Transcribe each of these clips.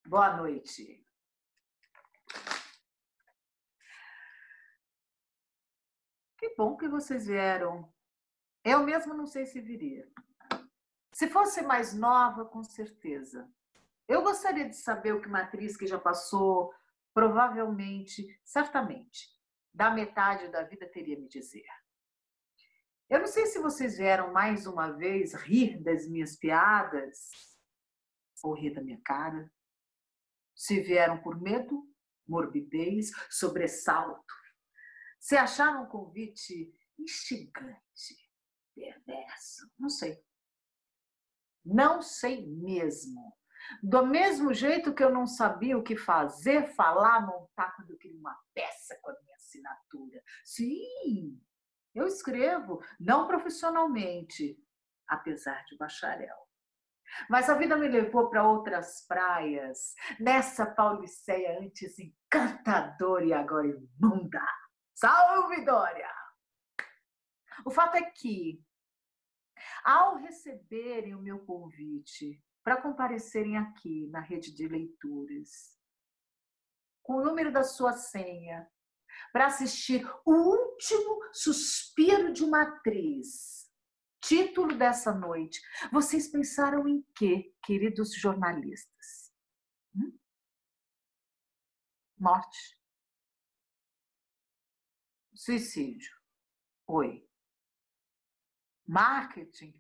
Boa noite. Que bom que vocês vieram. Eu mesma não sei se viria. Se fosse mais nova, com certeza. Eu gostaria de saber o que uma atriz que já passou, provavelmente, certamente, da metade da vida teria a me dizer. Eu não sei se vocês vieram mais uma vez rir das minhas piadas ou rir da minha cara. Se vieram por medo, morbidez, sobressalto. Se acharam um convite instigante, perverso, não sei. Não sei mesmo. Do mesmo jeito que eu não sabia o que fazer, falar, montar quando eu queria uma peça com a minha assinatura. Sim, eu escrevo, não profissionalmente, apesar de bacharel. Mas a vida me levou para outras praias, nessa Pauliceia antes encantadora e agora imunda. Salve, Dória! O fato é que, ao receberem o meu convite para comparecerem aqui na rede de leituras, com o número da sua senha, para assistir O Último Suspiro de uma Atriz, título dessa noite, vocês pensaram em quê, queridos jornalistas? Morte. Suicídio. Oi. Marketing?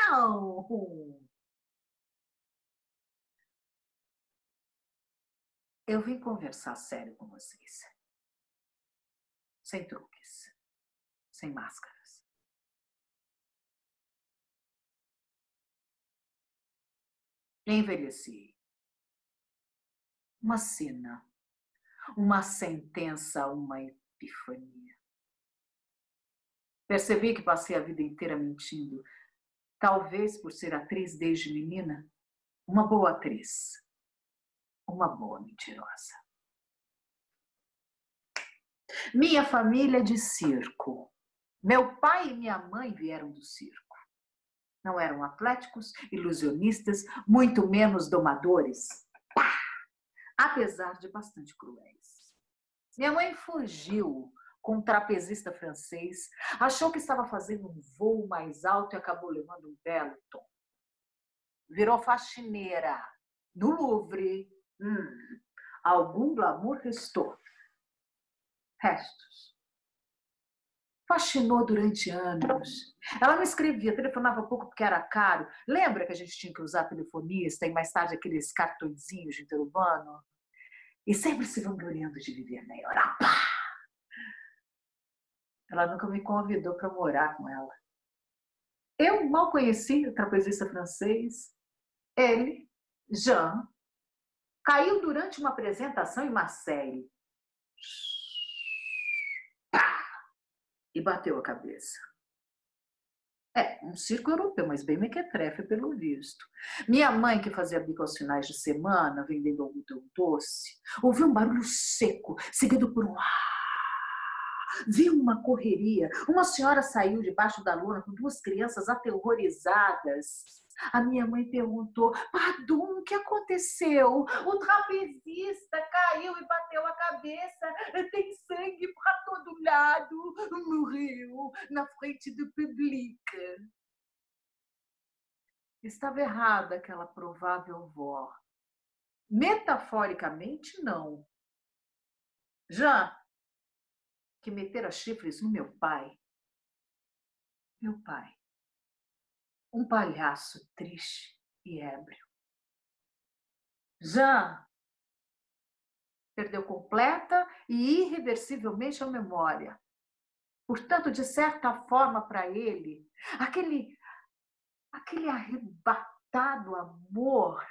Não! Eu vim conversar sério com vocês. Sem truques. Sem máscaras. Envelheci. Uma sina. Uma sentença, uma epifania. Percebi que passei a vida inteira mentindo. Talvez por ser atriz desde menina. Uma boa atriz. Uma boa mentirosa. Minha família é de circo. Meu pai e minha mãe vieram do circo. Não eram atléticos, ilusionistas, muito menos domadores. Pá! Apesar de bastante cruéis. Minha mãe fugiu com um trapezista francês, achou que estava fazendo um voo mais alto e acabou levando um belo tom. Virou faxineira no Louvre. Algum glamour restou. Restos. Fascinou durante anos. Ela me escrevia, telefonava pouco porque era caro. Lembra que a gente tinha que usar telefonista e mais tarde aqueles cartõezinhos de interurbano? E sempre se vangloriando de viver na Europa. Ela nunca me convidou para morar com ela. Eu mal conheci o trapezista francês. Ele, Jean, caiu durante uma apresentação em Marseille. E bateu a cabeça. Um circo europeu, mas bem mequetrefe pelo visto. Minha mãe, que fazia bico aos finais de semana, vendendo algodão doce, ouviu um barulho seco, seguido por um viu uma correria. Uma senhora saiu debaixo da lona com duas crianças aterrorizadas. A minha mãe perguntou: Pardon, o que aconteceu? O trapezista caiu e bateu a cabeça. Tem sangue para todo lado. Morreu na frente do público. Estava errada aquela provável vó. Metaforicamente, não. Já que metera chifres no meu pai. Meu pai. Um palhaço triste e ébrio. Já perdeu completa e irreversivelmente a memória. Portanto, de certa forma, para ele, aquele arrebatado amor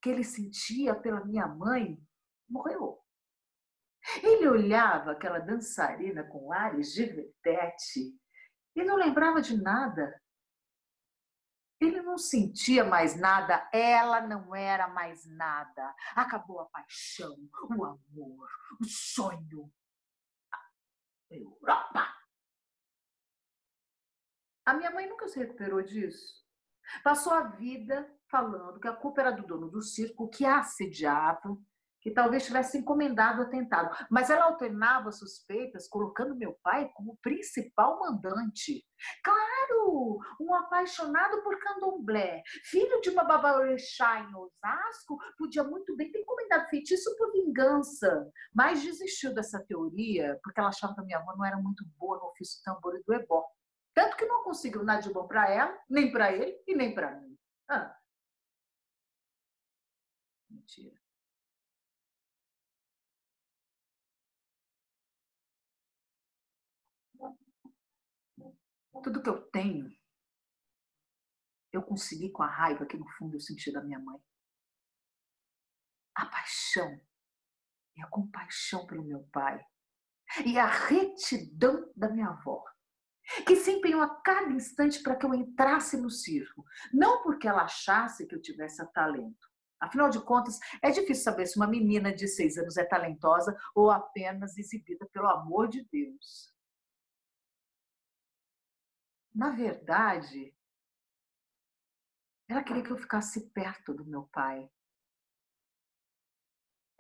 que ele sentia pela minha mãe morreu. Ele olhava aquela dançarina com ares de vedete e não lembrava de nada. Ele não sentia mais nada, ela não era mais nada. Acabou a paixão, o amor, o sonho. A Europa! A minha mãe nunca se recuperou disso. Passou a vida falando que a culpa era do dono do circo, que a assediava, que talvez tivesse encomendado o atentado. Mas ela alternava suspeitas, colocando meu pai como principal mandante. Claro, um apaixonado por candomblé, filho de uma babaorixá em Osasco, podia muito bem ter encomendado feitiço por vingança. Mas desistiu dessa teoria, porque ela achava que a minha avó não era muito boa no ofício do tambor e do ebó. Tanto que não conseguiu nada de bom para ela, nem para ele e nem para mim. Ah, mentira. Tudo que eu tenho, eu consegui com a raiva que no fundo eu senti da minha mãe. A paixão e a compaixão pelo meu pai. E a retidão da minha avó, que se empenhou a cada instante para que eu entrasse no circo. Não porque ela achasse que eu tivesse talento. Afinal de contas, é difícil saber se uma menina de 6 anos é talentosa ou apenas exibida pelo amor de Deus. Na verdade, ela queria que eu ficasse perto do meu pai.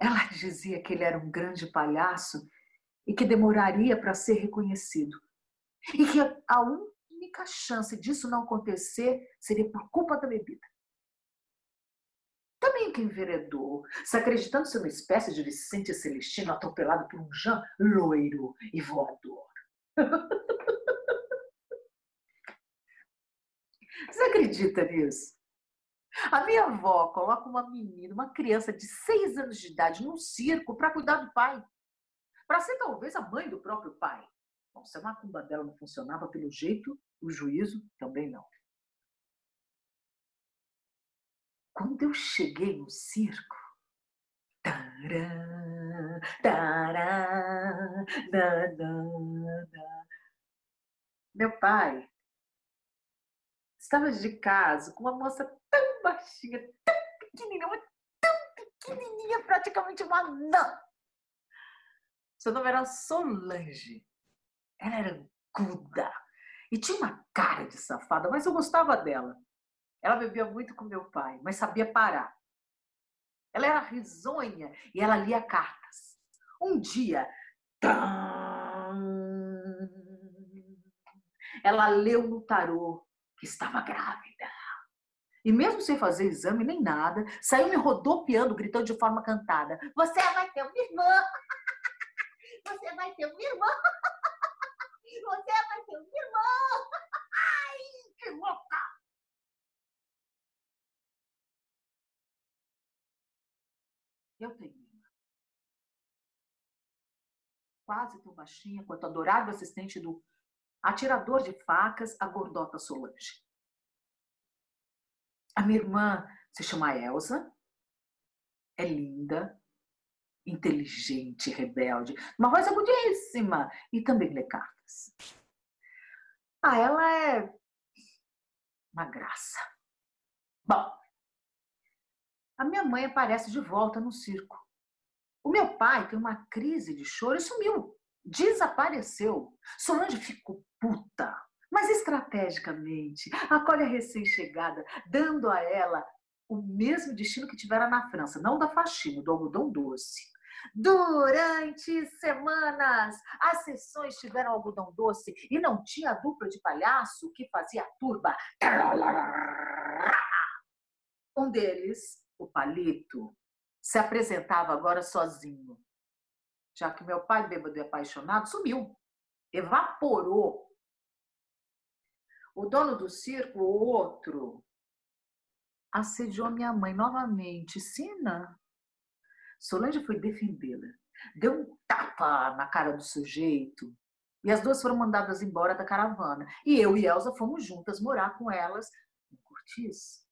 Ela dizia que ele era um grande palhaço e que demoraria para ser reconhecido. E que a única chance disso não acontecer seria por culpa da bebida. Também que enveredou, se acreditando ser uma espécie de Vicente Celestino atropelado por um Jean loiro e voador. Você acredita nisso? A minha avó coloca uma menina, uma criança de 6 anos de idade, num circo para cuidar do pai. Para ser talvez a mãe do próprio pai. Bom, se a macumba dela não funcionava pelo jeito, o juízo também não. Quando eu cheguei no circo, tará, tará, meu pai estava de casa com uma moça tão baixinha, tão pequenininha, mas tão pequenininha, praticamente uma anã. Seu nome era Solange. Ela era aguda e tinha uma cara de safada, mas eu gostava dela. Ela bebia muito com meu pai, mas sabia parar. Ela era risonha e ela lia cartas. Um dia, ela leu no tarô que estava grávida. E mesmo sem fazer exame nem nada, saiu me rodopiando, gritando de forma cantada: "Você vai ter uma irmã! Você vai ter uma irmã! Você vai ter uma irmã!" Ai, que louca! Eu tenho uma. Quase tão baixinha quanto a adorável assistente do atirador de facas, a gordota Solange. A minha irmã se chama Elsa, é linda, inteligente, rebelde, uma voz agudíssima e também lê cartas. Ah, ela é uma graça. Bom, a minha mãe aparece de volta no circo. O meu pai tem uma crise de choro e sumiu. Desapareceu. Solange ficou puta, mas estrategicamente acolhe a recém-chegada, dando a ela o mesmo destino que tivera na França, não da faxina, do algodão doce. Durante semanas, as sessões tiveram algodão doce e não tinha dupla de palhaço que fazia a turba. Um deles, o Palito, se apresentava agora sozinho, já que meu pai, bêbado e apaixonado, sumiu, evaporou. O dono do circo, o outro, assediou minha mãe novamente. Sina, Solange foi defendê-la, deu um tapa na cara do sujeito e as duas foram mandadas embora da caravana. E eu e Elsa fomos juntas morar com elas no cortiço.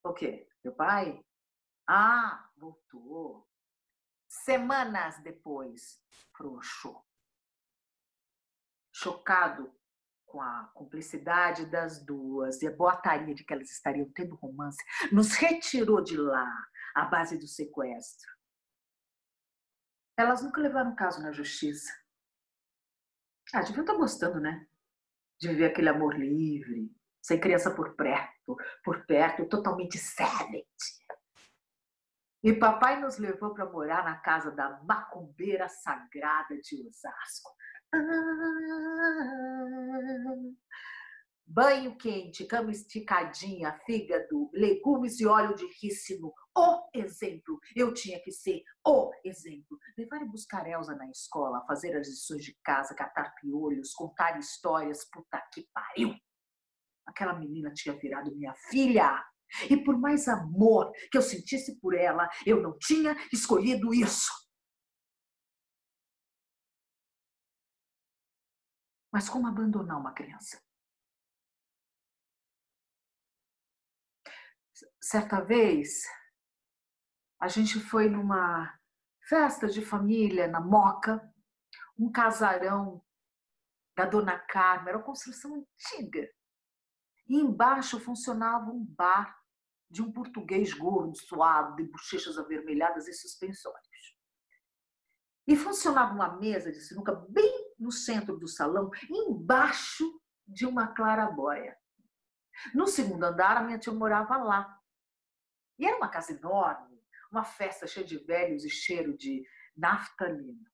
O quê? Meu pai? Ah, voltou. Semanas depois, frouxo. Chocado com a cumplicidade das duas e a boataria de que elas estariam tendo romance, nos retirou de lá à base do sequestro. Elas nunca levaram caso na justiça. Ah, deviam estar gostando, né? De viver aquele amor livre, sem criança por perto, totalmente savage. E papai nos levou para morar na casa da macumbeira sagrada de Osasco. Banho quente, cama esticadinha, fígado, legumes e óleo de rícino. O exemplo. Eu tinha que ser o exemplo. Levar e buscar Elsa na escola, fazer as lições de casa, catar piolhos, contar histórias. Puta que pariu. Aquela menina tinha virado minha filha. E por mais amor que eu sentisse por ela, eu não tinha escolhido isso. Mas como abandonar uma criança? Certa vez, a gente foi numa festa de família na Moca, um casarão da Dona Carmen, era uma construção antiga. E embaixo funcionava um bar de um português gordo, suado, de bochechas avermelhadas e suspensórios. E funcionava uma mesa de sinuca bem no centro do salão, embaixo de uma claraboia. No segundo andar, a minha tia morava lá. E era uma casa enorme, uma festa cheia de velhos e cheiro de naftalina.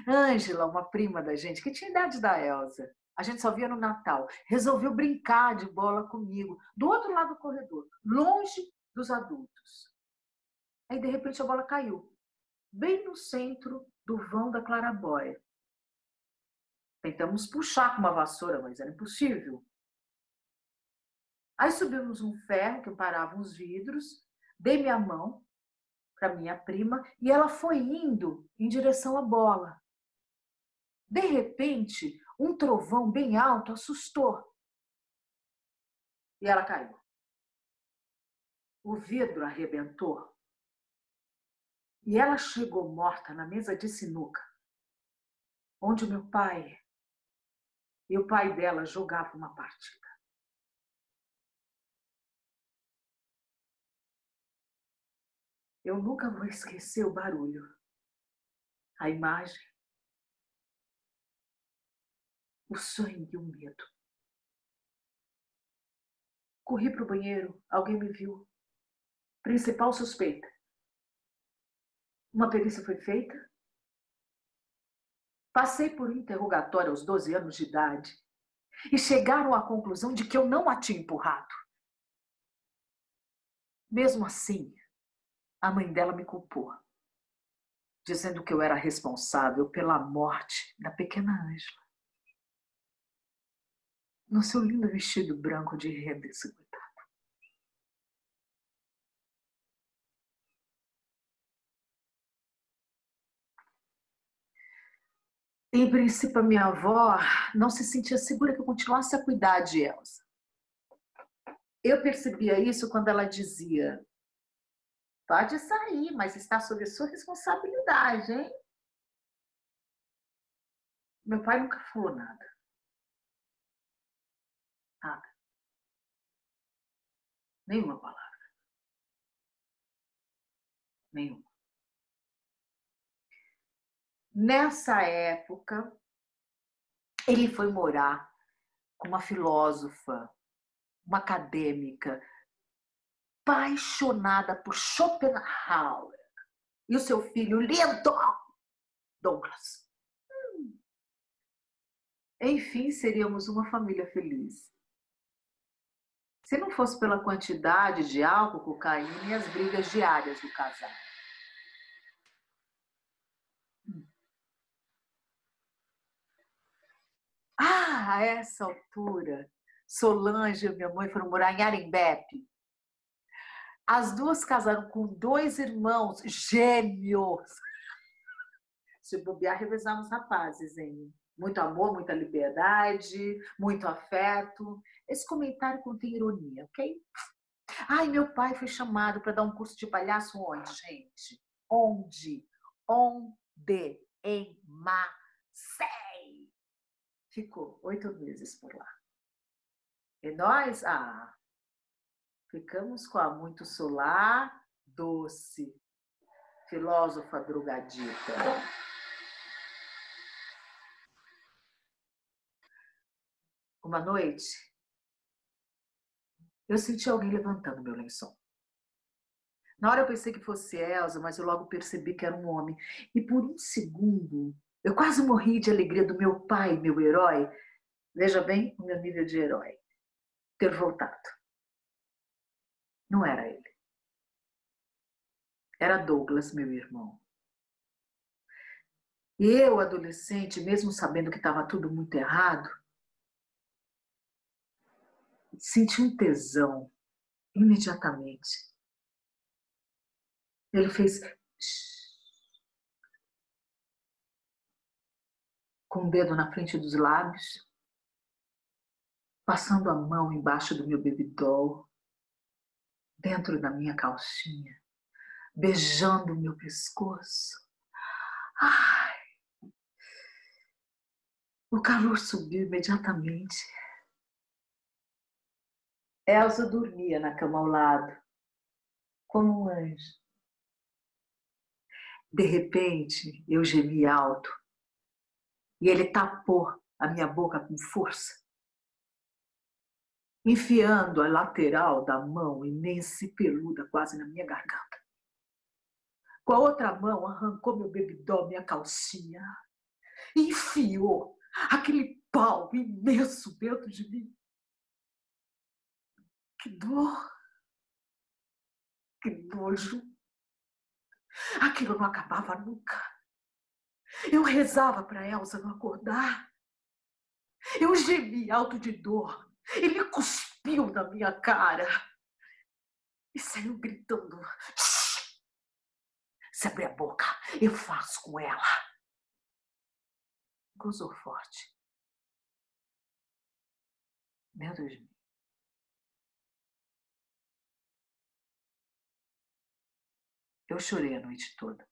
Ângela, uma prima da gente, que tinha a idade da Elsa, a gente só via no Natal, resolveu brincar de bola comigo, do outro lado do corredor, longe dos adultos. Aí, de repente, a bola caiu, bem no centro do vão da claraboia. Tentamos puxar com uma vassoura, mas era impossível. Aí subimos um ferro que parava os vidros, dei minha mão para minha prima e ela foi indo em direção à bola. De repente, um trovão bem alto assustou. E ela caiu. O vidro arrebentou. E ela chegou morta na mesa de sinuca, onde meu pai e o pai dela jogavam uma partida. Eu nunca vou esquecer o barulho, a imagem, o sangue e o medo. Corri para o banheiro, alguém me viu. Principal suspeita. Uma perícia foi feita. Passei por interrogatório aos 12 anos de idade e chegaram à conclusão de que eu não a tinha empurrado. Mesmo assim, a mãe dela me culpou, dizendo que eu era responsável pela morte da pequena Ângela. No seu lindo vestido branco de renda ensanguentada. Em princípio, a minha avó não se sentia segura que eu continuasse a cuidar de Elsa. Eu percebia isso quando ela dizia: pode sair, mas está sob sua responsabilidade, hein? Meu pai nunca falou nada. Nada. Nenhuma palavra. Nenhuma. Nessa época, ele foi morar com uma filósofa, uma acadêmica, apaixonada por Schopenhauer. E o seu filho lindo, Douglas. Enfim, seríamos uma família feliz. Se não fosse pela quantidade de álcool, cocaína e as brigas diárias do casal. Ah, a essa altura, Solange e minha mãe foram morar em Arembepe. As duas casaram com 2 irmãos gêmeos. Se bobear, revezar os rapazes, hein? Muito amor, muita liberdade, muito afeto. Esse comentário contém ironia, ok? Ai, meu pai foi chamado para dar um curso de palhaço onde, gente? Onde? Onde? Em Marseille. Ficou 8 meses por lá. E nós, ficamos com a muito solar, doce, filósofa drogadita. Uma noite, Eu senti alguém levantando meu lençol. Na hora eu pensei que fosse Elsa, mas eu logo percebi que era um homem. E por um segundo, eu quase morri de alegria do meu pai, meu herói. Veja bem o meu nível de herói. Ter voltado. Não era ele. Era Douglas, meu irmão. E eu, adolescente, mesmo sabendo que estava tudo muito errado, senti um tesão imediatamente. Ele fez com o dedo na frente dos lábios, passando a mão embaixo do meu babydoll, dentro da minha calcinha, beijando o meu pescoço. Ai, o calor subiu imediatamente. Elsa dormia na cama ao lado, como um anjo. De repente, eu gemi alto e ele tapou a minha boca com força, enfiando a lateral da mão imensa e peluda quase na minha garganta. Com a outra mão, arrancou meu babydoll, minha calcinha, e enfiou aquele pau imenso dentro de mim. Que dor, que nojo. Aquilo não acabava nunca. Eu rezava para Elsa não acordar. Eu gemi alto de dor. Ele cuspiu na minha cara e saiu gritando: se abrir a boca, eu faço com ela. Gozou forte. Dentro de mim. Eu chorei a noite toda.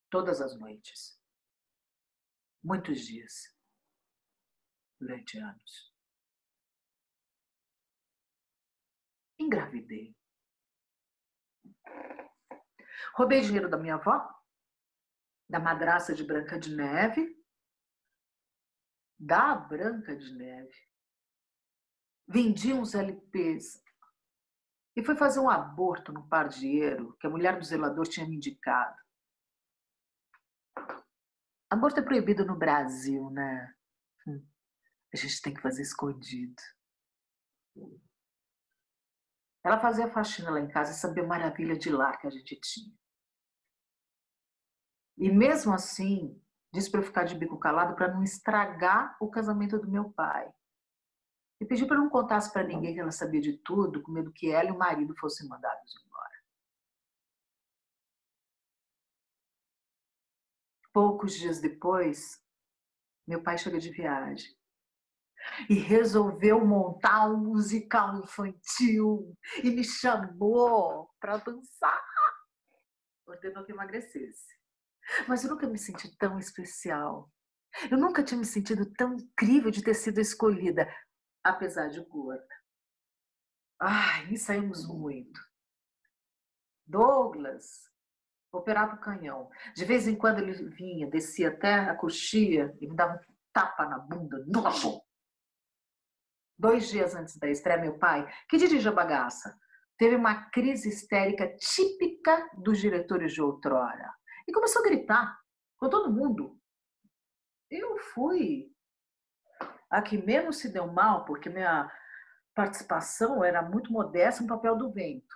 Todas as noites. Muitos dias. Durante anos. Engravidei. Roubei dinheiro da minha avó, da madraça de Branca de Neve, da Branca de Neve. Vendi uns LPs e fui fazer um aborto no pardieiro que a mulher do zelador tinha me indicado. Aborto é proibido no Brasil, né? A gente tem que fazer escondido. Ela fazia faxina lá em casa e sabia a maravilha de lar que a gente tinha. E mesmo assim, disse para eu ficar de bico calado para não estragar o casamento do meu pai. E pediu para eu não contasse para ninguém que ela sabia de tudo, com medo que ela e o marido fossem mandados embora. Poucos dias depois, meu pai chega de viagem e resolveu montar um musical infantil e me chamou para dançar. Ordenou que eu emagrecesse. Mas eu nunca me senti tão especial. Eu nunca tinha me sentido tão incrível de ter sido escolhida, apesar de gorda. Ai, ensaiamos muito. Douglas operava o canhão. De vez em quando ele vinha, descia até a coxia e me dava um tapa na bunda. Nojo! 2 dias antes da estreia, meu pai, que dirige a bagaça, teve uma crise histérica típica dos diretores de outrora. E começou a gritar com todo mundo. Eu fui a que menos se deu mal, porque minha participação era muito modesta no papel do vento.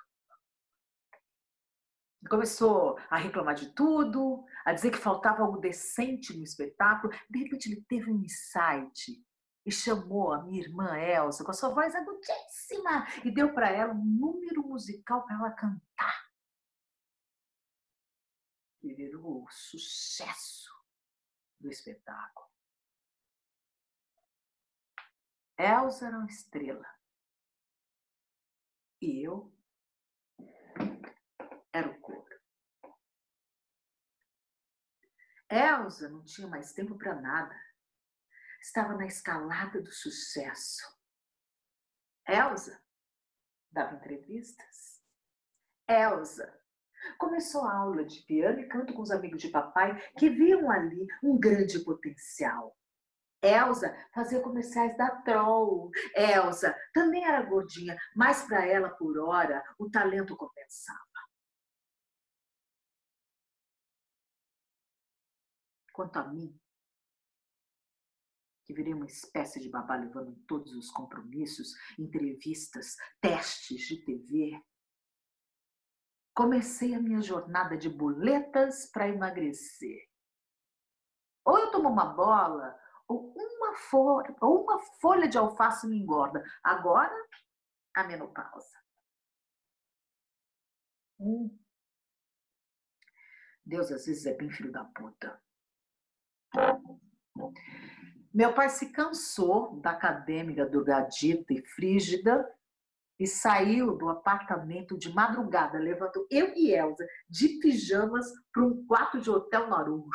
Começou a reclamar de tudo, a dizer que faltava algo decente no espetáculo. De repente ele teve um insight e chamou a minha irmã Elsa com a sua voz agudíssima e deu para ela um número musical para ela cantar. E virou o sucesso do espetáculo. Elsa era uma estrela. E eu era o coro. Elsa não tinha mais tempo para nada. Estava na escalada do sucesso. Elsa dava entrevistas. Elsa começou a aula de piano e canto com os amigos de papai que viam ali um grande potencial. Elsa fazia comerciais da Troll. Elsa também era gordinha, mas para ela, por hora, o talento compensava. Quanto a mim, que virei uma espécie de babá levando em todos os compromissos, entrevistas, testes de TV, comecei a minha jornada de boletas para emagrecer. Ou eu tomo uma bola, ou uma folha de alface me engorda. Agora, a menopausa. Deus às vezes é bem filho da puta. Meu pai se cansou da acadêmica drogadita e frígida e saiu do apartamento de madrugada, levando eu e Elsa de pijamas para um quarto de hotel Narujo.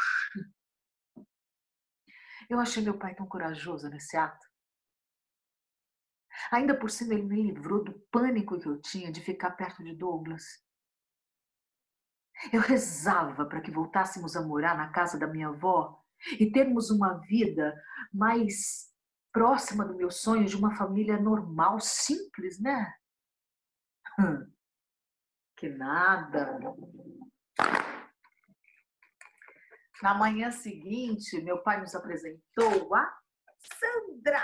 Eu achei meu pai tão corajoso nesse ato. Ainda por cima, ele me livrou do pânico que eu tinha de ficar perto de Douglas. Eu rezava para que voltássemos a morar na casa da minha avó e termos uma vida mais próxima do meu sonho de uma família normal, simples, né? Que nada. Na manhã seguinte, meu pai nos apresentou a Sandra,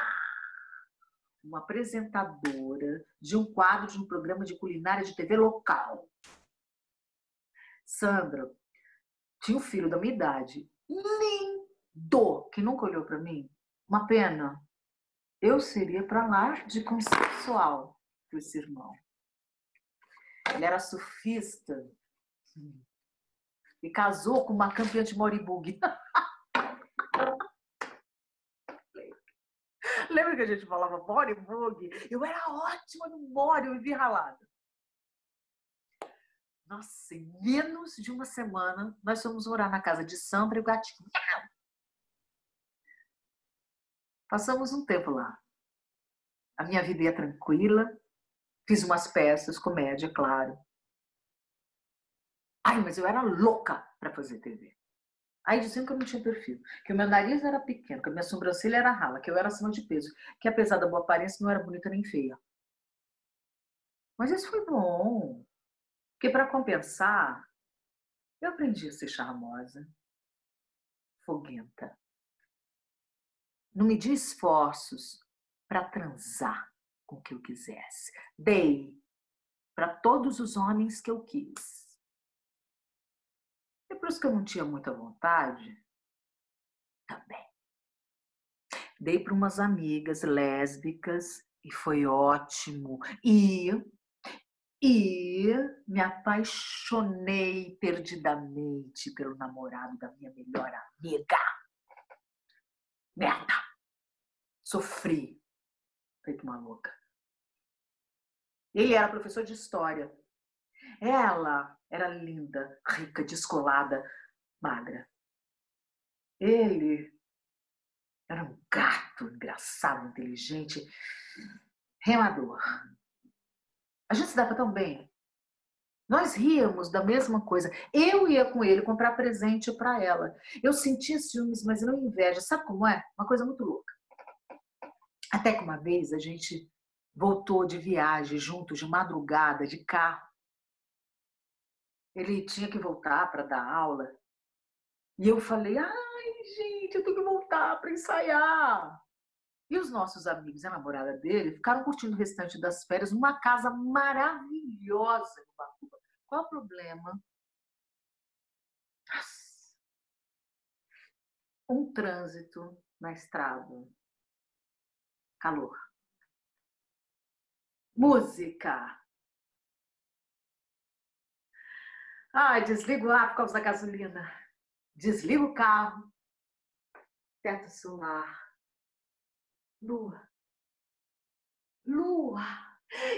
uma apresentadora de um quadro de um programa de culinária de TV local. Sandra tinha um filho da minha idade, lindo, que nunca olhou para mim. Uma pena. Eu seria para lá de consensual para esse irmão. Ele era surfista e casou com uma campeã de moribug. Lembra que a gente falava moribug? Eu era ótima no mori, eu vivia ralada. Nossa, em menos de uma semana, nós fomos morar na casa de Sandra e o gatinho. Passamos um tempo lá. A minha vida ia tranquila. Fiz umas peças, comédia, claro. Ai, mas eu era louca para fazer TV. Aí diziam que eu não tinha perfil, que o meu nariz era pequeno, que a minha sobrancelha era rala, que eu era acima de peso, que apesar da boa aparência não era bonita nem feia. Mas isso foi bom, porque para compensar, eu aprendi a ser charmosa, foguenta. Não medi esforços para transar com o que eu quisesse. Dei para todos os homens que eu quis. E para os que eu não tinha muita vontade, também. Dei para umas amigas lésbicas e foi ótimo. E me apaixonei perdidamente pelo namorado da minha melhor amiga. Merda! Sofri, feito uma louca. Ele era professor de história. Ela era linda, rica, descolada, magra. Ele era um gato, engraçado, inteligente, remador. A gente se dava tão bem. Nós ríamos da mesma coisa. Eu ia com ele comprar presente para ela. Eu sentia ciúmes, mas não inveja. Sabe como é? Uma coisa muito louca. Até que uma vez a gente voltou de viagem juntos, de madrugada, de carro. Ele tinha que voltar para dar aula. E eu falei, ai, gente, eu tenho que voltar para ensaiar. E os nossos amigos e a namorada dele ficaram curtindo o restante das férias numa casa maravilhosa em Ubatuba. Qual o problema? Um trânsito na estrada. Calor. Música. Ai, desliga o ar por causa da gasolina. Desliga o carro. Teto solar. Lua. Lua.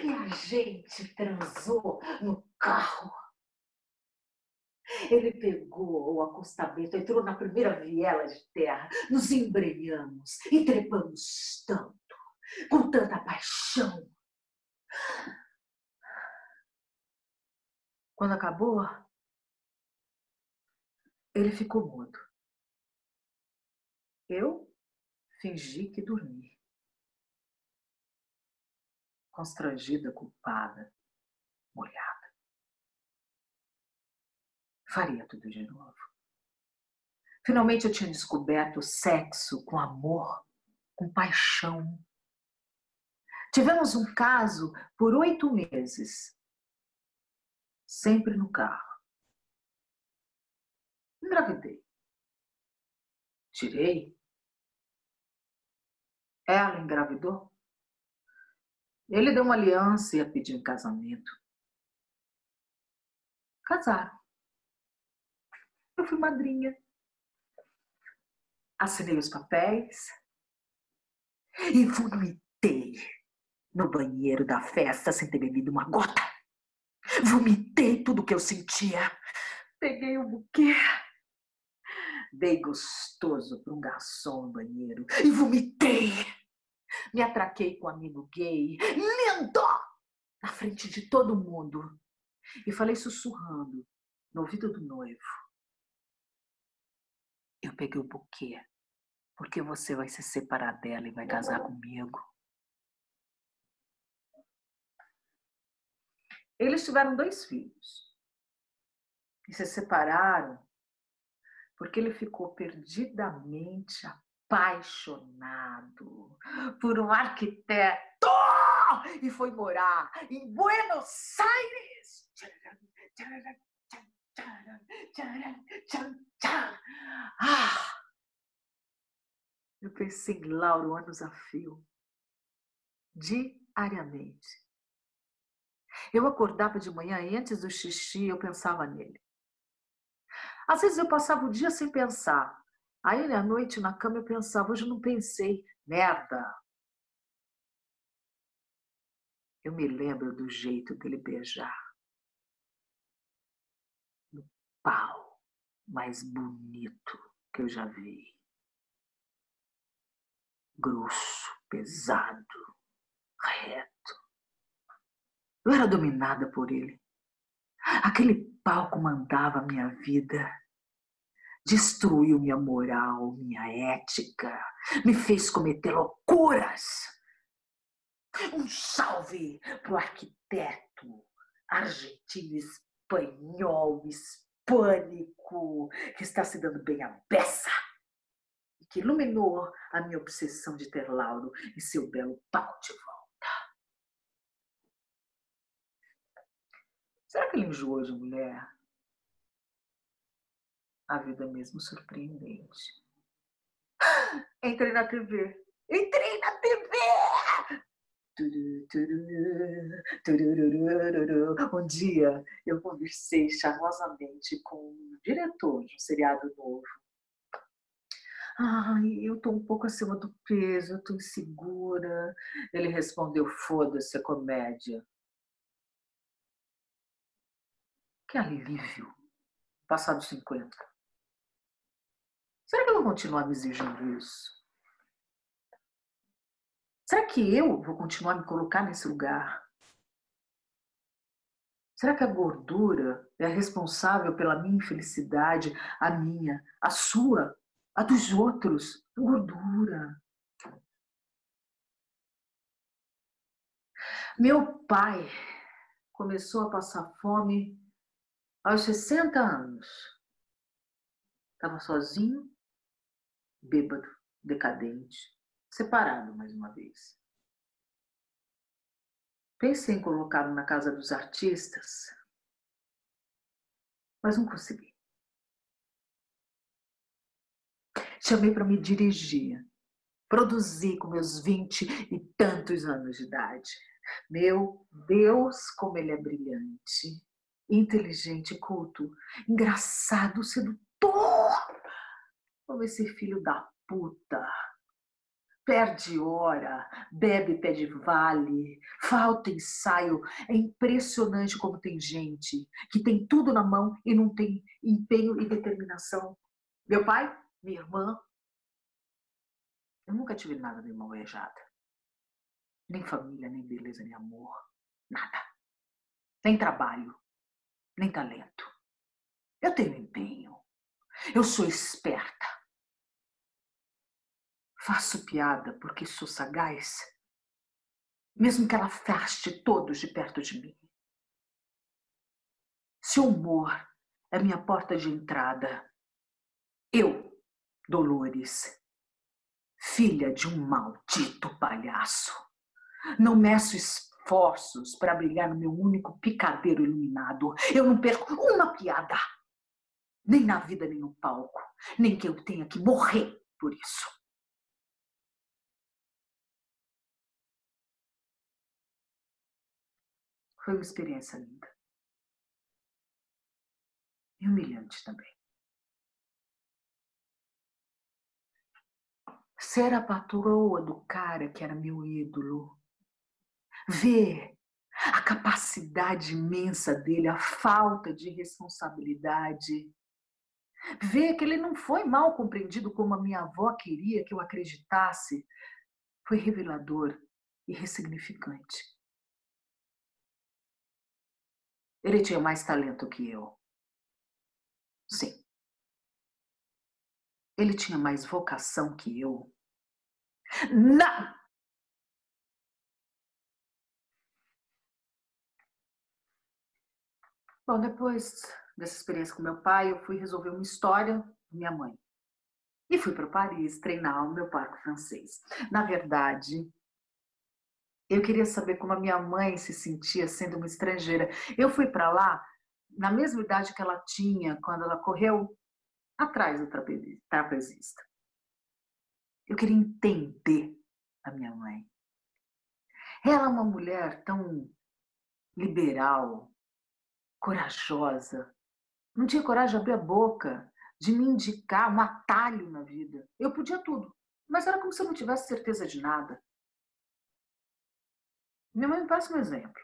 E a gente transou no carro. Ele pegou o acostamento, entrou na primeira viela de terra, nos embrenhamos e trepamos tanto, com tanta paixão. Quando acabou, ele ficou mudo. Eu Fingi que dormi. Constrangida, culpada, molhada. Faria tudo de novo. Finalmente eu tinha descoberto o sexo com amor, com paixão. Tivemos um caso por 8 meses. Sempre no carro. Engravidei. Tirei. Ela engravidou. Ele deu uma aliança e a pediu em casamento. Casaram. Eu fui madrinha. Assinei os papéis e vomitei no banheiro da festa sem ter bebido uma gota. Vomitei tudo que eu sentia. Peguei o buquê, dei gostoso para um garçom no banheiro e vomitei. Me atraquei com um amigo gay, lindo, na frente de todo mundo. E falei sussurrando no ouvido do noivo: eu peguei o buquê porque você vai se separar dela e vai casar comigo. Eles tiveram 2 filhos e se separaram porque ele ficou perdidamente apaixonado por um arquiteto e foi morar em Buenos Aires. Ah! Eu pensei em Lauro anos a fio, diariamente. Eu acordava de manhã e antes do xixi eu pensava nele. Às vezes eu passava o dia sem pensar. Aí à noite na cama eu pensava, hoje eu não pensei, merda. Eu me lembro do jeito dele beijar. O pau mais bonito que eu já vi. Grosso, pesado, reto. Eu era dominada por ele. Aquele pau comandava a minha vida. Destruiu minha moral, minha ética. Me fez cometer loucuras. Um salve pro arquiteto argentino, espanhol, hispânico, que está se dando bem à beça e que iluminou a minha obsessão de ter Lauro e seu belo pau de volta. Será que ele enjoou de mulher? A vida é mesmo surpreendente. Entrei na TV. Entrei na TV! Um dia eu conversei charmosamente com o diretor de um seriado novo. Ai, eu tô um pouco acima do peso, eu tô insegura. Ele respondeu, foda-se a comédia. Que alívio, passado 50. Será que eu vou continuar me exigindo isso? Será que eu vou continuar a me colocar nesse lugar? Será que a gordura é responsável pela minha infelicidade, a minha, a sua, a dos outros? Gordura. Meu pai começou a passar fome aos 60 anos. Estava sozinho, bêbado, decadente, separado mais uma vez. Pensei em colocá-lo na casa dos artistas, mas não consegui. Chamei para me dirigir. Produzi com meus 20 e tantos anos de idade. Meu Deus, como ele é brilhante, inteligente, culto, engraçado, sedutor. Como esse filho da puta. Perde hora, bebe pé de vale, falta ensaio. É impressionante como tem gente que tem tudo na mão e não tem empenho e determinação. Meu pai, minha irmã, eu nunca tive nada de mão beijada. Nem família, nem beleza, nem amor. Nada. Nem trabalho, nem talento. Eu tenho empenho. Eu sou esperta. Faço piada porque sou sagaz, mesmo que ela afaste todos de perto de mim. Se o humor é minha porta de entrada, eu, Dolores, filha de um maldito palhaço, não meço esforços para brilhar no meu único picadeiro iluminado. Eu não perco uma piada, nem na vida nem no palco, nem que eu tenha que morrer por isso. Foi uma experiência linda. E humilhante também. Ser a patroa do cara que era meu ídolo. Ver a capacidade imensa dele, a falta de responsabilidade. Ver que ele não foi mal compreendido como a minha avó queria que eu acreditasse. Foi revelador e ressignificante. Ele tinha mais talento que eu. Sim. Ele tinha mais vocação que eu. Não! Bom, depois dessa experiência com meu pai, eu fui resolver uma história com minha mãe. E fui para Paris treinar o meu parque francês. Na verdade, eu queria saber como a minha mãe se sentia sendo uma estrangeira. Eu fui para lá na mesma idade que ela tinha quando ela correu atrás do trapezista. Eu queria entender a minha mãe. Ela é uma mulher tão liberal, corajosa. Não tinha coragem de abrir a boca, de me indicar um atalho na vida. Eu podia tudo, mas era como se eu não tivesse certeza de nada. Minha mãe me passa um exemplo.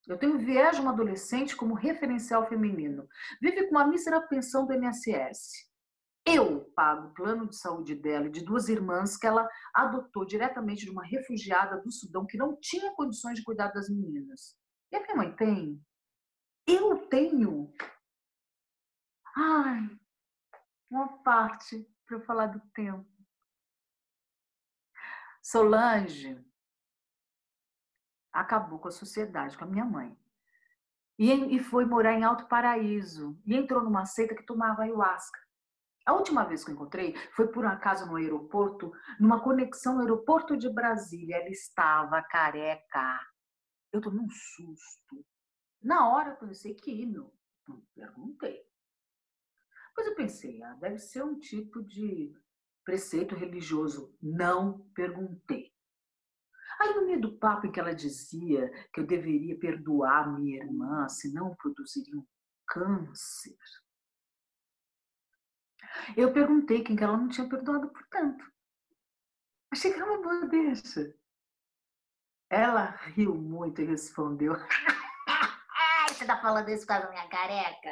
Eu tenho viés de uma adolescente como referencial feminino. Vive com uma mísera pensão do INSS. Eu pago o plano de saúde dela e de duas irmãs que ela adotou diretamente de uma refugiada do Sudão que não tinha condições de cuidar das meninas. E a minha mãe tem? Eu tenho? Ai, uma parte para eu falar do tempo. Solange acabou com a sociedade, com a minha mãe. E foi morar em Alto Paraíso. E entrou numa seita que tomava ayahuasca. A última vez que eu encontrei foi por um acaso no aeroporto, numa conexão no aeroporto de Brasília. Ela estava careca. Eu tomei um susto. Na hora eu pensei que hino. Não perguntei. Depois eu pensei, deve ser um tipo de preceito religioso. Não perguntei. Aí, no meio do papo em que ela dizia que eu deveria perdoar minha irmã, senão produziria um câncer, eu perguntei quem que ela não tinha perdoado por tanto. Achei que era uma boa deixa. Ela riu muito e respondeu: Ai, você tá falando isso por causa da minha careca?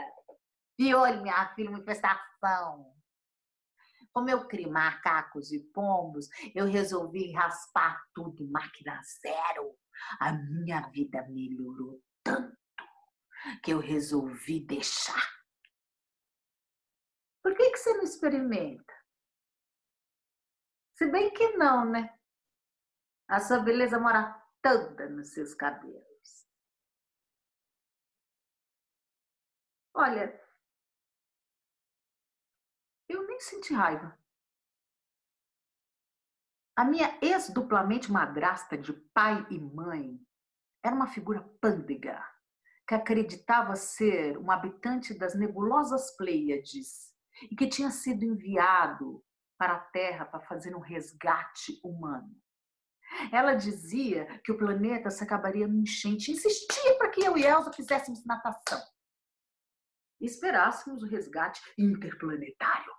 Piolho, minha filha, uma infestação. Como eu crio macacos e pombos, eu resolvi raspar tudo, máquina zero. A minha vida melhorou tanto que eu resolvi deixar. Por que você não experimenta? Se bem que não, né? A sua beleza mora toda nos seus cabelos. Olha, eu nem senti raiva. A minha ex-duplamente madrasta de pai e mãe era uma figura pândega que acreditava ser um habitante das nebulosas Pleiades e que tinha sido enviado para a Terra para fazer um resgate humano. Ela dizia que o planeta se acabaria numa enchente e insistia para que eu e Elsa fizéssemos natação e esperássemos o resgate interplanetário.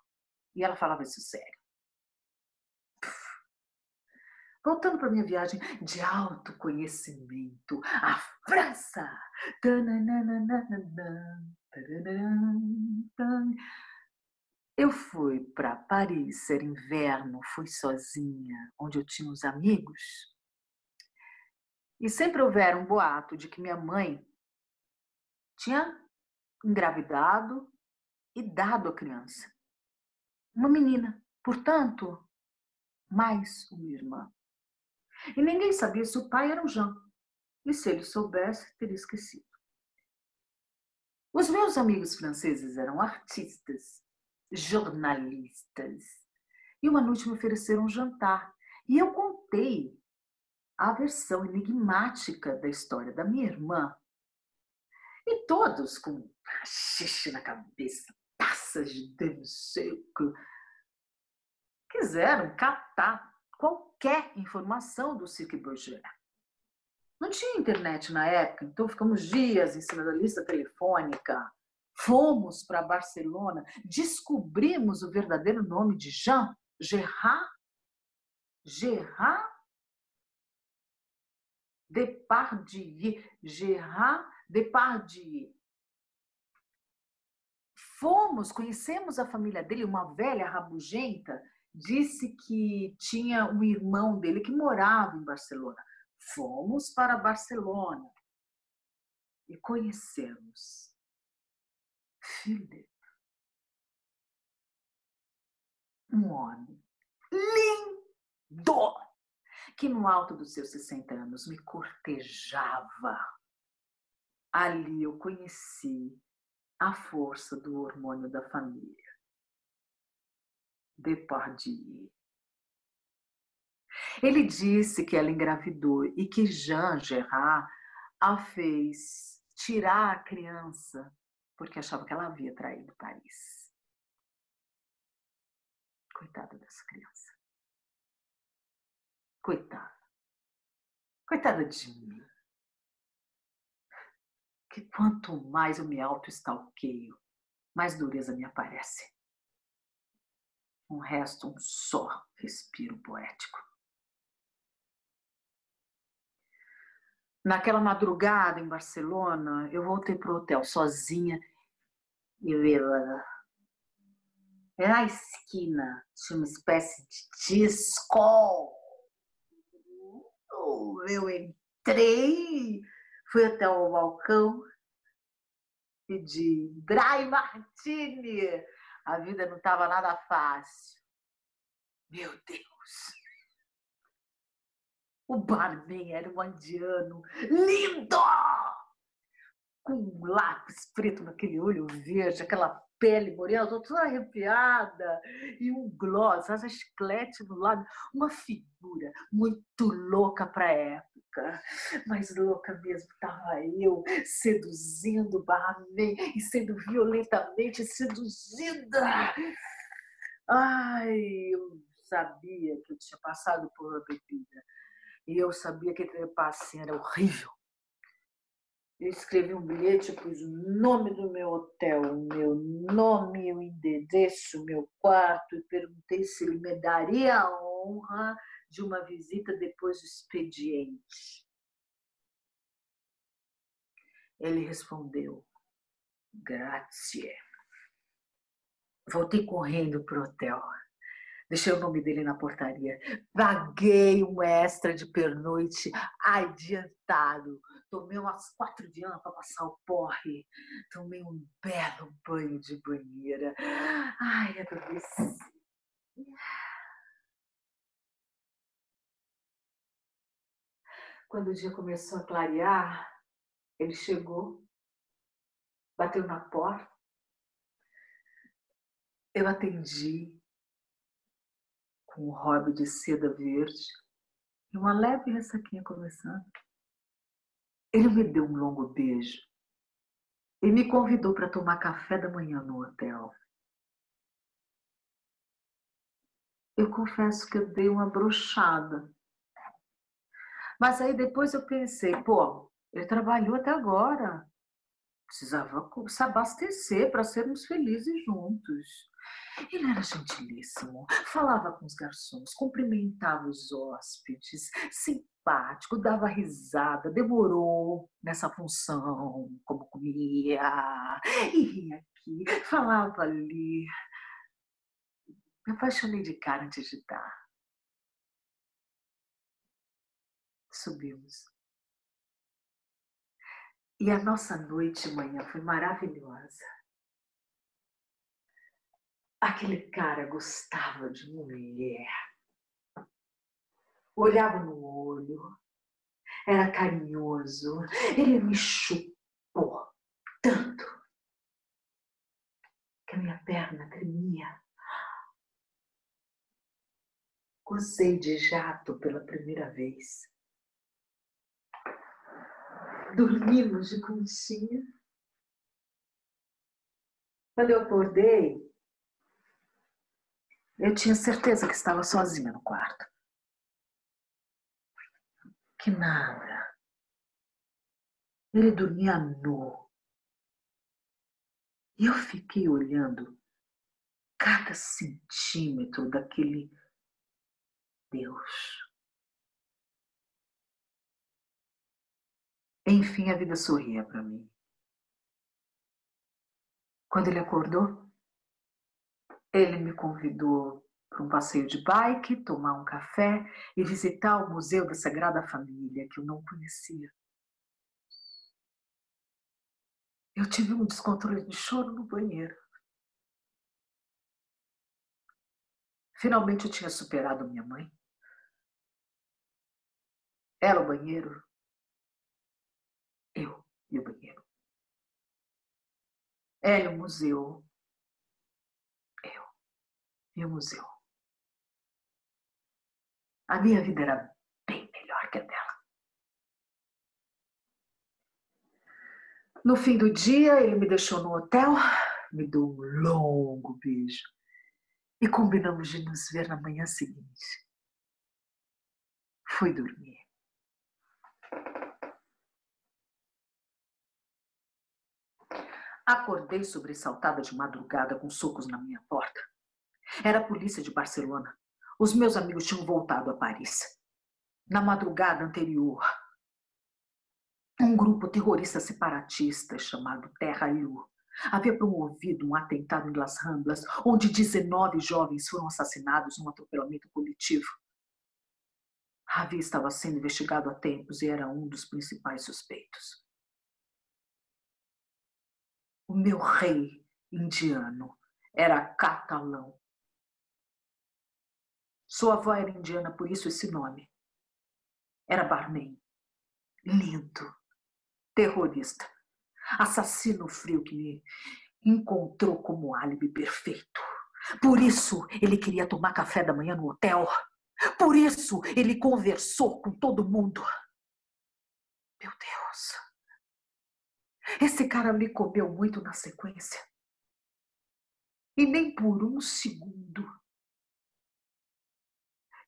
E ela falava isso sério. Voltando para minha viagem de autoconhecimento, a França. Eu fui para Paris, era inverno, fui sozinha, onde eu tinha os amigos. E sempre houver um boato de que minha mãe tinha engravidado e dado a criança. Uma menina. Portanto, mais uma irmã. E ninguém sabia se o pai era o Jean. E se ele soubesse, teria esquecido. Os meus amigos franceses eram artistas, jornalistas. E uma noite me ofereceram um jantar. E eu contei a versão enigmática da história da minha irmã. E todos, com xixi na cabeça, taças de dano seco, quiseram captar qualquer informação do Cirque Bergerac. Não tinha internet na época, então ficamos dias em cima da lista telefônica. Fomos para Barcelona, descobrimos o verdadeiro nome de Jean Gérard Depardieu. Gérard Depardieu. Conhecemos a família dele, uma velha rabugenta, disse que tinha um irmão dele que morava em Barcelona. Fomos para Barcelona e conhecemos Philippe, um homem lindo, que no alto dos seus 60 anos me cortejava. Ali eu conheci a força do hormônio da família. Depardieu. Ele disse que ela engravidou e que Jean Gérard a fez tirar a criança porque achava que ela havia traído Paris. Coitada dessa criança. Coitada. Coitada de mim. Que quanto mais eu me auto-stalkeio, mais dureza me aparece. Um resto, um só respiro poético. Naquela madrugada em Barcelona, eu voltei para o hotel sozinha e era na esquina, tinha uma espécie de disco. Eu entrei, fui até o balcão, pedi Dry Martini. A vida não estava nada fácil. Meu Deus! O barman era um indiano lindo! Com um lápis preto naquele olho verde, aquela pele morena, tô toda arrepiada, e um gloss, asa chiclete no lado, uma figura muito louca para a época. Mas louca mesmo estava eu, seduzindo o barman e sendo violentamente seduzida. Ai, eu sabia que eu tinha passado por uma bebida. E eu sabia que aquele passeio era horrível. Eu escrevi um bilhete, pus o nome do meu hotel, o meu nome, o endereço, o meu quarto, e perguntei se ele me daria a honra de uma visita depois do expediente. Ele respondeu, grazie. Voltei correndo para o hotel. Deixei o nome dele na portaria. Paguei um extra de pernoite adiantado. Tomei umas 4 de para passar o porre. Tomei um belo banho de banheira. Ai, adormeci. Quando o dia começou a clarear, ele chegou, bateu na porta. Eu atendi com um hobby de seda verde e uma leve ressaquinha começando. Ele me deu um longo beijo e me convidou para tomar café da manhã no hotel. Eu confesso que eu dei uma broxada. Mas aí depois eu pensei, pô, ele trabalhou até agora. Precisava se abastecer para sermos felizes juntos. Ele era gentilíssimo, falava com os garçons, cumprimentava os hóspedes, simpático, dava risada, demorou nessa função, como comia, e ria aqui, falava ali. Me apaixonei de cara antes de dar. Subimos. E a nossa noite e manhã foi maravilhosa. Aquele cara gostava de mulher. olhava no olho, era carinhoso. Ele me chupou tanto que a minha perna tremia. Gozei de jato pela primeira vez. Dormimos de conchinha. Quando eu acordei, eu tinha certeza que estava sozinha no quarto. Que nada. Ele dormia nu. E eu fiquei olhando cada centímetro daquele Deus. Enfim, a vida sorria para mim. Quando ele acordou, ele me convidou para um passeio de bike, tomar um café e visitar o Museu da Sagrada Família, que eu não conhecia. Eu tive um descontrole de choro no banheiro. Finalmente eu tinha superado minha mãe. Ela o banheiro, eu e o banheiro. Ela o museu, eu e o museu. A minha vida era bem melhor que a dela. No fim do dia, ele me deixou no hotel, me deu um longo beijo e combinamos de nos ver na manhã seguinte. Fui dormir. Acordei sobressaltada de madrugada com socos na minha porta. Era a polícia de Barcelona. Os meus amigos tinham voltado a Paris. Na madrugada anterior, um grupo terrorista separatista chamado Terra Ilu havia promovido um atentado em Las Ramblas, onde 19 jovens foram assassinados num atropelamento coletivo. Ravi estava sendo investigado há tempos e era um dos principais suspeitos. O meu rei indiano era catalão. Sua avó era indiana, por isso esse nome. Era barman. Lindo. Terrorista. Assassino frio que me encontrou como álibi perfeito. Por isso ele queria tomar café da manhã no hotel. Por isso ele conversou com todo mundo. Meu Deus. Esse cara me comeu muito na sequência. E nem por um segundo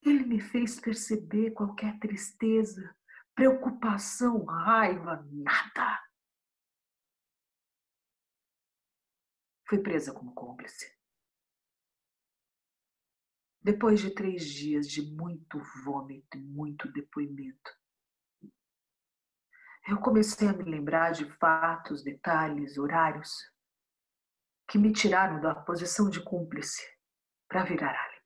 ele me fez perceber qualquer tristeza, preocupação, raiva, nada. Fui presa como cúmplice. Depois de 3 dias de muito vômito e muito depoimento, eu comecei a me lembrar de fatos, detalhes, horários que me tiraram da posição de cúmplice para virar álibi.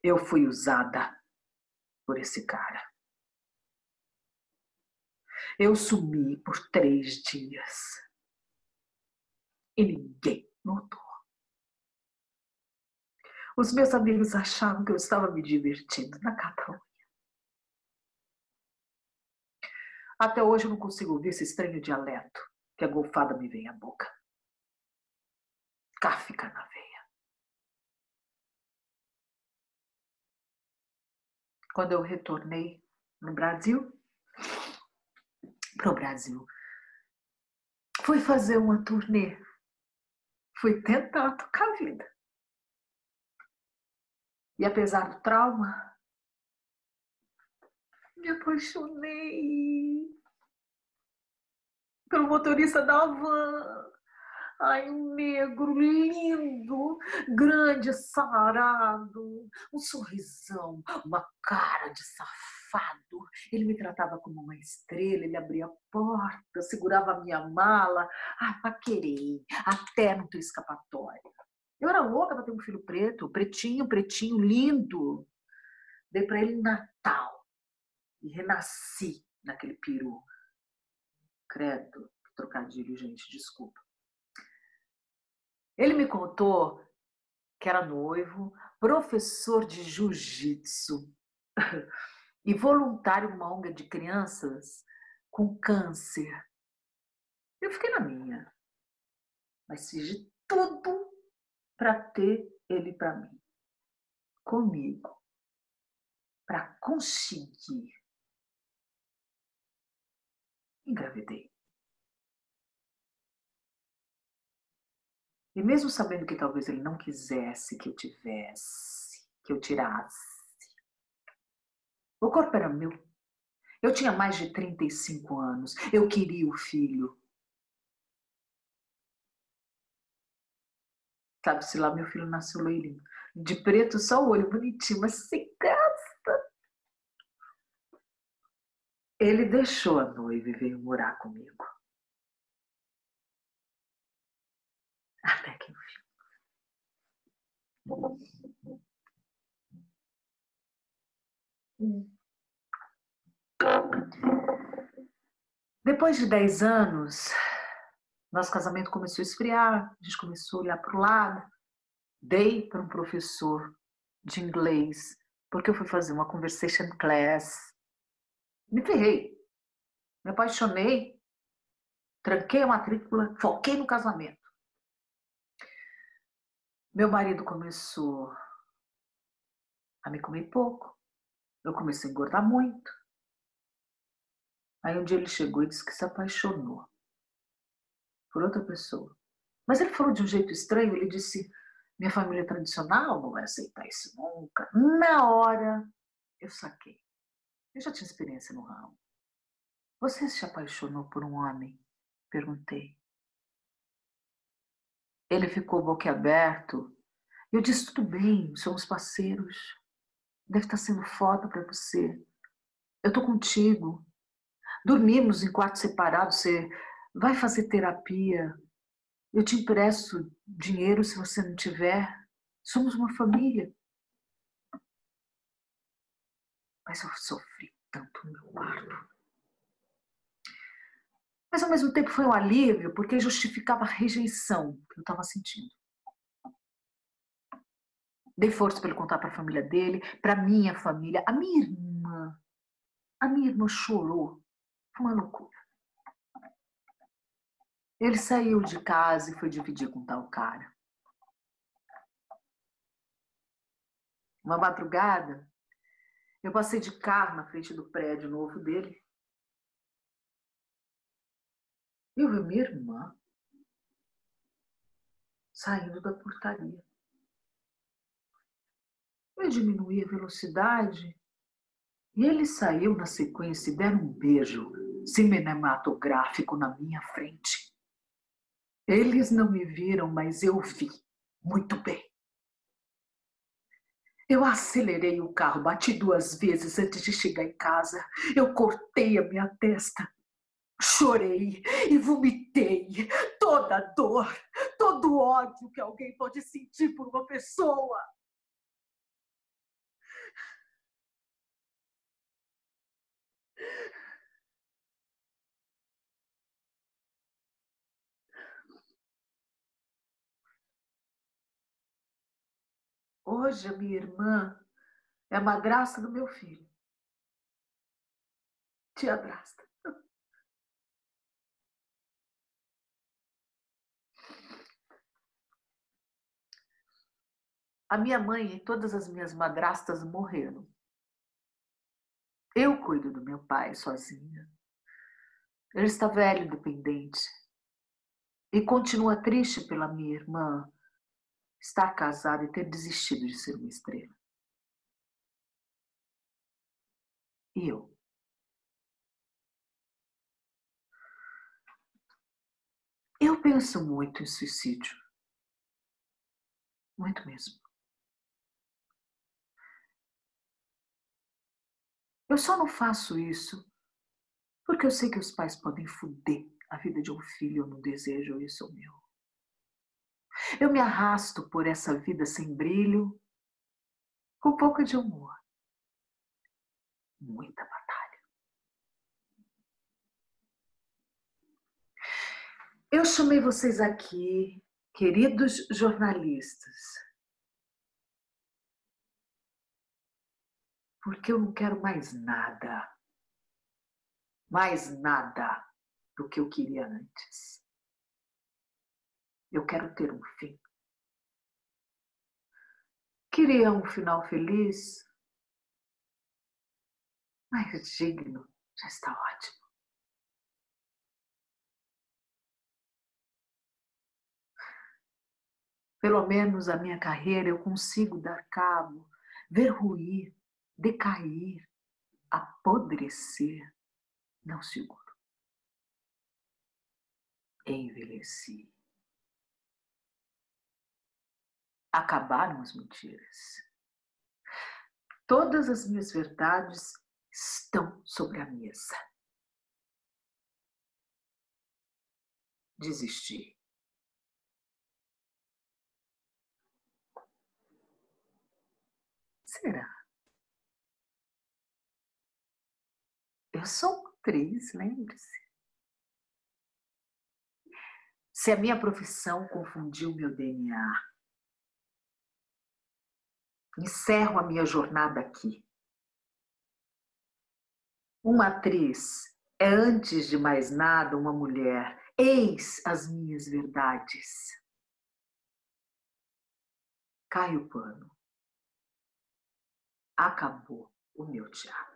Eu fui usada por esse cara. Eu sumi por 3 dias e ninguém notou. Os meus amigos achavam que eu estava me divertindo na Catalunha. Até hoje eu não consigo ouvir esse estranho dialeto que a golfada me vem à boca. Cáfica na veia. Quando eu retornei no Brasil, pro Brasil, fui fazer uma turnê. Fui tentar tocar a vida. E apesar do trauma, me apaixonei pelo motorista da van. Ai, um negro lindo, grande, sarado, um sorrisão, uma cara de safado. Ele me tratava como uma estrela, ele abria a porta, segurava a minha mala. Ah, paquerei, até não ter escapatória. Eu era louca para ter um filho preto, pretinho, pretinho, lindo. Dei para ele em Natal e renasci naquele peru. Credo, trocadilho, gente, desculpa. Ele me contou que era noivo, professor de jiu-jitsu e voluntário numa ONG de crianças com câncer. Eu fiquei na minha, mas fiz de tudo para ter ele para mim, comigo, para conseguir. Engravidei. E mesmo sabendo que talvez ele não quisesse que eu tivesse, que eu tirasse, o corpo era meu. Eu tinha mais de 35 anos. Eu queria o filho. Sabe-se lá, meu filho nasceu loirinho. De preto, só o olho bonitinho, mas sem graça. Ele deixou a noiva e veio morar comigo. Até que enfim. Depois de 10 anos, nosso casamento começou a esfriar, a gente começou a olhar para o lado. Dei para um professor de inglês, porque eu fui fazer uma conversation class. Me ferrei, me apaixonei, tranquei a matrícula, foquei no casamento. Meu marido começou a me comer pouco, eu comecei a engordar muito. Aí um dia ele chegou e disse que se apaixonou por outra pessoa. Mas ele falou de um jeito estranho, ele disse, minha família tradicional não vai aceitar isso nunca. Na hora, eu saquei. Eu já tinha experiência no ramo. Você se apaixonou por um homem? Perguntei. Ele ficou boquiaberto. Eu disse, tudo bem, somos parceiros. Deve estar sendo foda para você. Eu tô contigo. Dormimos em quartos separados, você vai fazer terapia. Eu te empresto dinheiro se você não tiver. Somos uma família. Mas eu sofri tanto no meu parto. Mas ao mesmo tempo foi um alívio, porque justificava a rejeição que eu estava sentindo. Dei força para ele contar para a família dele, para minha família. A minha irmã chorou. Foi uma loucura. Ele saiu de casa e foi dividir com tal cara. Uma madrugada, eu passei de carro na frente do prédio novo dele. Eu vi minha irmã saindo da portaria. Eu diminuí a velocidade e ele saiu na sequência e deram um beijo cinematográfico na minha frente. Eles não me viram, mas eu vi muito bem. Eu acelerei o carro, bati 2 vezes antes de chegar em casa. Eu cortei a minha testa, chorei e vomitei toda a dor, todo o ódio que alguém pode sentir por uma pessoa. Hoje a minha irmã é a madrasta do meu filho. Tia-drasta. A minha mãe e todas as minhas madrastas morreram. Eu cuido do meu pai sozinha. Ele está velho, dependente. E continua triste pela minha irmã estar casada e ter desistido de ser uma estrela. E eu? Eu penso muito em suicídio. Muito mesmo. Eu só não faço isso porque eu sei que os pais podem foder a vida de um filho. Eu não desejo isso ao meu. Eu me arrasto por essa vida sem brilho, com um pouco de humor. Muita batalha. Eu chamei vocês aqui, queridos jornalistas, Porque eu não quero mais nada do que eu queria antes. Eu quero ter um fim. Queria um final feliz, mas digno, já está ótimo. Pelo menos a minha carreira eu consigo dar cabo, ver ruir, decair, apodrecer. Não seguro. Envelheci. Acabaram as mentiras. Todas as minhas verdades estão sobre a mesa. Desisti. Será? Eu sou atriz, lembre-se. Se a minha profissão confundiu meu DNA, encerro a minha jornada aqui. Uma atriz é, antes de mais nada, uma mulher. Eis as minhas verdades. Cai o pano. Acabou o meu teatro.